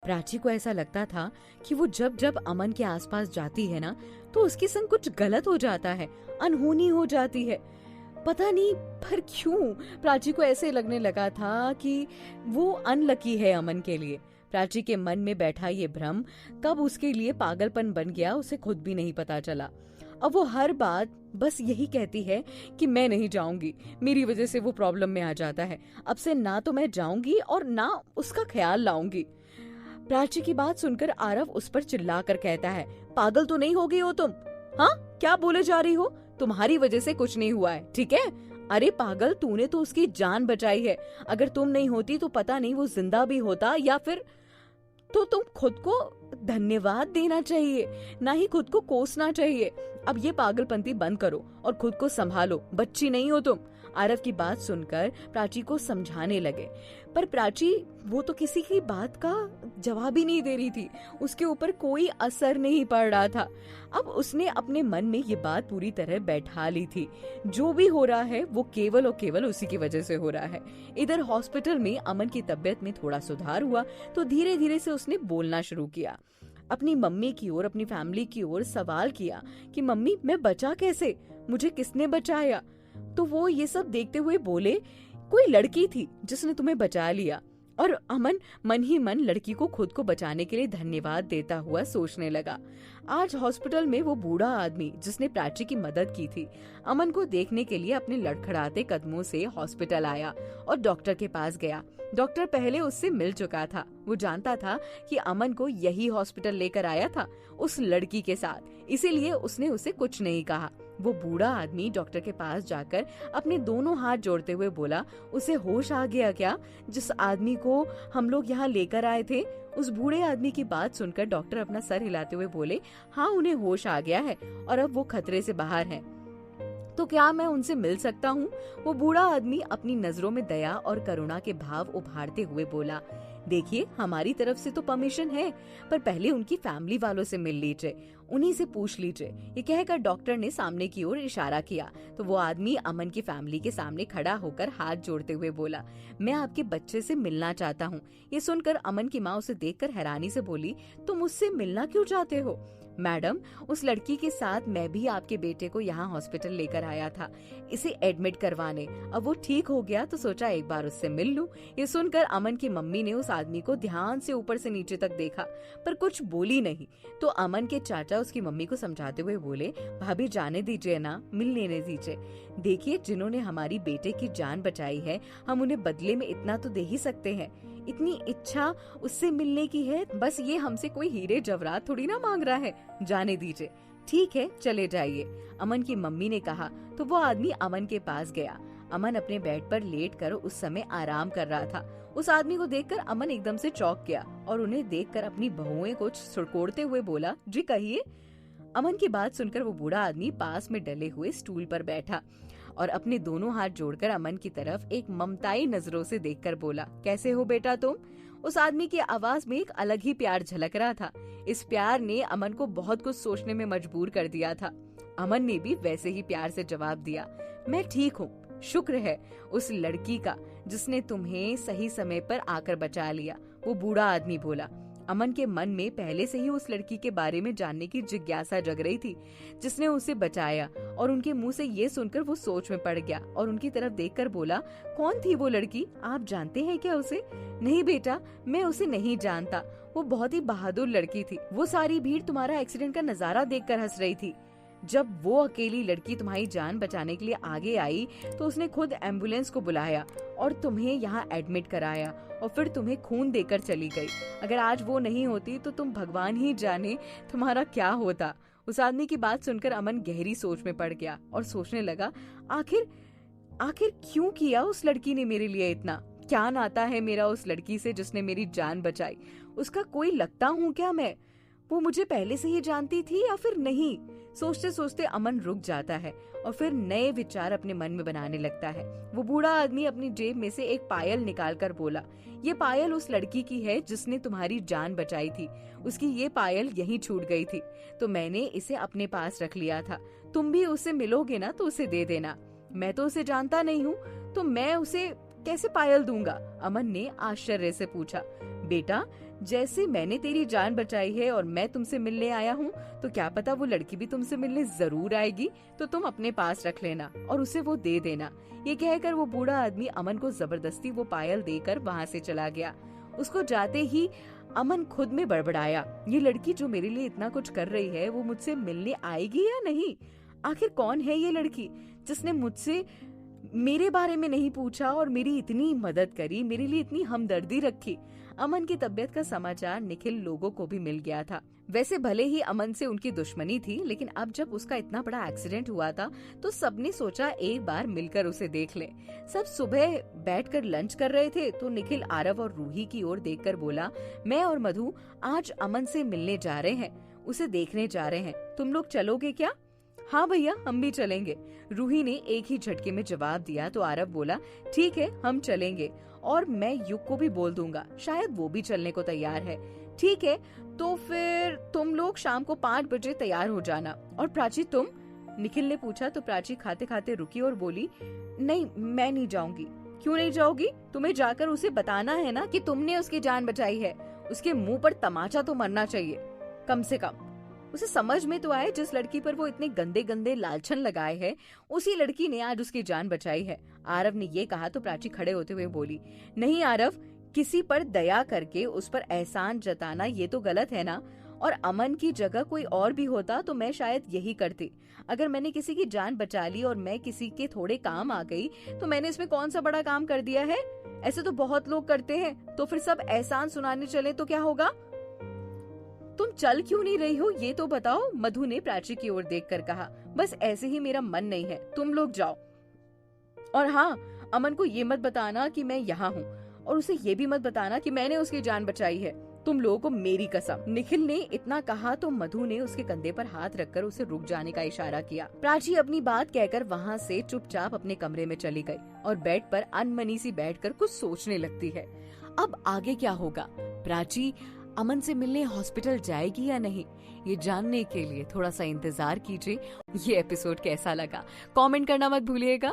प्राची को ऐसा लगता था कि वो जब जब अमन के आसपास जाती है ना, तो उसके संग कुछ गलत हो जाता है, अनहोनी हो जाती है। पता नहीं पर क्यों प्राची को ऐसे लगने लगा था कि वो अनलकी है अमन के लिए। प्राची के मन में बैठा ये भ्रम कब उसके लिए पागलपन बन गया, उसे खुद भी नहीं पता चला। अब वो हर बात बस यही कहती है कि मैं नहीं जाऊंगी, मेरी वजह से वो प्रॉब्लम में आ जाता है, अब से ना तो मैं जाऊंगी और ना उसका ख्याल लाऊंगी। प्राची की बात सुनकर आरव उस पर चिल्लाकर कहता है, पागल तो नहीं हो गई हो तुम? हाँ, क्या बोले जा रही हो? तुम्हारी वजह से कुछ नहीं हुआ है, ठीक है? अरे पागल, तूने तो उसकी जान बचाई है। अगर तुम नहीं होती तो पता नहीं वो जिंदा भी होता या फिर। तो तुम खुद को धन्यवाद देना चाहिए, ना ही खुद को कोसना चाहिए। अब ये पागलपंती बंद करो और खुद को संभालो, बच्ची नहीं हो तुम। आरव की बात सुनकर प्राची को समझाने लगे, पर प्राची वो तो किसी की बात का जवाब ही नहीं दे रही थी, उसके ऊपर कोई असर नहीं पड़ रहा था। अब उसने अपने मन में ये बात पूरी तरह बैठा ली थी, जो भी हो रहा है वो केवल और केवल उसी की वजह से हो रहा है। इधर हॉस्पिटल में अमन की तबीयत में थोड़ा सुधार हुआ तो धीरे धीरे से उसने बोलना शुरू किया। अपनी मम्मी की ओर, अपनी फैमिली की ओर सवाल किया कि मम्मी मैं बचा कैसे, मुझे किसने बचाया? तो वो ये सब देखते हुए बोले, कोई लड़की थी जिसने तुम्हें बचा लिया। और अमन मन ही मन लड़की को खुद को बचाने के लिए धन्यवाद देता हुआ सोचने लगा। आज हॉस्पिटल में वो बूढ़ा आदमी जिसने प्राची की मदद की थी, अमन को देखने के लिए अपने लड़खड़ाते कदमों से हॉस्पिटल आया और डॉक्टर के पास गया। डॉक्टर पहले उससे मिल चुका था, वो जानता था कि अमन को यही हॉस्पिटल लेकर आया था उस लड़की के साथ, इसीलिए उसने उसे कुछ नहीं कहा। वो बूढ़ा आदमी डॉक्टर के पास जाकर अपने दोनों हाथ जोड़ते हुए बोला, उसे होश आ गया क्या, जिस आदमी को हम लोग यहाँ लेकर आए थे? उस बूढ़े आदमी की बात सुनकर डॉक्टर अपना सर हिलाते हुए बोले, हाँ उन्हें होश आ गया है और अब वो खतरे से बाहर हैं। तो क्या मैं उनसे मिल सकता हूँ? वो बूढ़ा आदमी अपनी नजरों में दया और करुणा के भाव उभारते हुए बोला, देखिए हमारी तरफ से तो परमिशन है, पर पहले उनकी फैमिली वालों से मिल लीजिए, उन्हीं से पूछ लीजिए। ये कहकर डॉक्टर ने सामने की ओर इशारा किया तो वो आदमी अमन की फैमिली के सामने खड़ा होकर हाथ जोड़ते हुए बोला, मैं आपके बच्चे से मिलना चाहता हूँ। ये सुनकर अमन की माँ उसे देखकर हैरानी से बोली, तुम उससे मिलना क्यों चाहते हो? मैडम, उस लड़की के साथ मैं भी आपके बेटे को यहाँ हॉस्पिटल लेकर आया था, इसे एडमिट करवाने। अब वो ठीक हो गया तो सोचा एक बार उससे मिल लूं। ये सुनकर अमन की मम्मी ने उस आदमी को ध्यान से ऊपर से नीचे तक देखा, पर कुछ बोली नहीं। तो अमन के चाचा उसकी मम्मी को समझाते हुए बोले, भाभी जाने दीजिए ना, मिल लेने दीजिए। देखिए जिन्होंने हमारी बेटे की जान बचाई है, हम उन्हें बदले में इतना तो दे ही सकते हैं। इतनी इच्छा उससे मिलने की है, बस ये हमसे कोई हीरे जवाहरात थोड़ी ना मांग रहा है, जाने दीजिए। ठीक है चले जाइए, अमन की मम्मी ने कहा। तो वो आदमी अमन के पास गया। अमन अपने बेड पर लेटकर उस समय आराम कर रहा था। उस आदमी को देखकर अमन एकदम से चौंक गया और उन्हें देखकर अपनी बहुएं को सुड़कोड़ते हुए बोला, जी कहिए। अमन की बात सुनकर वो बूढ़ा आदमी पास में डले हुए स्टूल पर बैठा और अपने दोनों हाथ जोड़कर अमन की तरफ एक ममताई नजरों से देखकर बोला, कैसे हो बेटा तुम? उस आदमी की आवाज में एक अलग ही प्यार झलक रहा था। इस प्यार ने अमन को बहुत कुछ सोचने में मजबूर कर दिया था। अमन ने भी वैसे ही प्यार से जवाब दिया, मैं ठीक हूँ, शुक्र है उस लड़की का जिसने तुम्हें सही समय पर आकर बचा लिया। वो बूढ़ा आदमी बोला। अमन के मन में पहले से ही उस लड़की के बारे में जानने की जिज्ञासा जग रही थी जिसने उसे बचाया, और उनके मुंह से ये सुनकर वो सोच में पड़ गया और उनकी तरफ देखकर बोला, कौन थी वो लड़की, आप जानते हैं क्या उसे? नहीं बेटा, मैं उसे नहीं जानता, वो बहुत ही बहादुर लड़की थी। वो सारी भीड़ तुम्हारा एक्सीडेंट का नजारा देखकर हंस रही थी। जब वो अकेली लड़की तुम्हारी जान बचाने के लिए आगे आई तो उसने खुद एम्बुलेंस को बुलाया और तुम्हें यहाँ एडमिट कराया और फिर तुम्हें खून देकर चली गई। अगर आज वो नहीं होती तो तुम भगवान ही जाने तुम्हारा क्या होता। उस आदमी की बात सुनकर अमन गहरी सोच में पड़ गया और सोचने लगा, आखिर क्यों किया उस लड़की ने मेरे लिए इतना? क्या नाता है मेरा उस लड़की से जिसने मेरी जान बचाई? उसका कोई लगता हूँ क्या मैं? वो मुझे पहले से ही जानती थी या फिर नहीं? सोचते सोचते अमन रुक जाता है और फिर नए विचार अपने मन में बनाने लगता है। वो बूढ़ा आदमी अपनी जेब में से एक पायल निकालकर बोला, ये पायल उस लड़की की है जिसने तुम्हारी जान बचाई थी। उसकी ये पायल यहीं छूट गई थी तो मैंने इसे अपने पास रख लिया था। तुम भी उससे मिलोगे ना तो उसे दे देना। मैं तो उसे जानता नहीं हूँ तो मैं उसे कैसे पायल दूंगा? अमन ने आश्चर्य से पूछा। बेटा, जैसे मैंने तेरी जान बचाई है और मैं तुमसे मिलने आया हूँ, तो क्या पता वो लड़की भी तुमसे मिलने जरूर आएगी, तो तुम अपने पास रख लेना और उसे वो दे देना। ये कहकर वो बूढ़ा आदमी अमन को जबरदस्ती वो पायल देकर वहाँ से चला गया। उसको जाते ही अमन खुद में बड़बड़ाया, ये लड़की जो मेरे लिए इतना कुछ कर रही है, वो मुझसे मिलने आएगी या नहीं? आखिर कौन है ये लड़की जिसने मुझसे मेरे बारे में नहीं पूछा और मेरी इतनी मदद करी, मेरे लिए इतनी हमदर्दी रखी। अमन की तबीयत का समाचार निखिल लोगों को भी मिल गया था। वैसे भले ही अमन से उनकी दुश्मनी थी, लेकिन अब जब उसका इतना बड़ा एक्सीडेंट हुआ था तो सबने सोचा एक बार मिलकर उसे देख ले। सब सुबह बैठकर लंच कर रहे थे तो निखिल आरव और रूही की ओर देखकर बोला, मैं और मधु आज अमन से मिलने जा रहे हैं, उसे देखने जा रहे हैं, तुम लोग चलोगे क्या? हाँ भैया, हम भी चलेंगे, रूही ने एक ही झटके में जवाब दिया। तो आरव बोला, ठीक है हम चलेंगे, और मैं युग को भी बोल दूंगा, शायद वो भी चलने को तैयार है। ठीक है, तो फिर तुम लोग शाम को 5 बजे तैयार हो जाना। और प्राची तुम? निखिल ने पूछा तो प्राची खाते खाते रुकी और बोली, नहीं मैं नहीं जाऊंगी। क्यों नहीं जाओगी? तुम्हें जाकर उसे बताना है ना कि तुमने उसकी जान बचाई है। उसके मुंह पर तमाचा तो मरना चाहिए कम से कम। उसे समझ में तो आए, जिस लड़की पर वो इतने गंदे गंदे लालछन लगाए हैं, उसी लड़की ने आज उसकी जान बचाई है। आरव ने ये कहा तो प्राची खड़े होते हुए बोली, नहीं आरव, किसी पर दया करके उस पर एहसान जताना ये तो गलत है ना। और अमन की जगह कोई और भी होता तो मैं शायद यही करती। अगर मैंने किसी की जान बचा ली और मैं किसी के थोड़े काम आ गई तो मैंने इसमें कौन सा बड़ा काम कर दिया है? ऐसे तो बहुत लोग करते हैं, तो फिर सब एहसान सुनाने चले तो क्या होगा? तुम चल क्यों नहीं रही हो ये तो बताओ, मधु ने प्राची की ओर देखकर कहा। बस ऐसे ही मेरा मन नहीं है, तुम लोग जाओ। और हाँ, अमन को ये मत बताना कि मैं यहाँ हूँ, और उसे ये भी मत बताना कि मैंने उसकी जान बचाई है, तुम लोगों को मेरी कसम। निखिल ने इतना कहा तो मधु ने उसके कंधे पर हाथ रखकर उसे रुक जाने का इशारा किया। प्राची अपनी बात कहकर वहाँ से चुपचाप अपने कमरे में चली गई और बेड पर अनमनी सी बैठकर कुछ सोचने लगती है। अब आगे क्या होगा? प्राची अमन से मिलने हॉस्पिटल जाएगी या नहीं, ये जानने के लिए थोड़ा सा इंतजार कीजिए। ये एपिसोड कैसा लगा कमेंट करना मत भूलिएगा।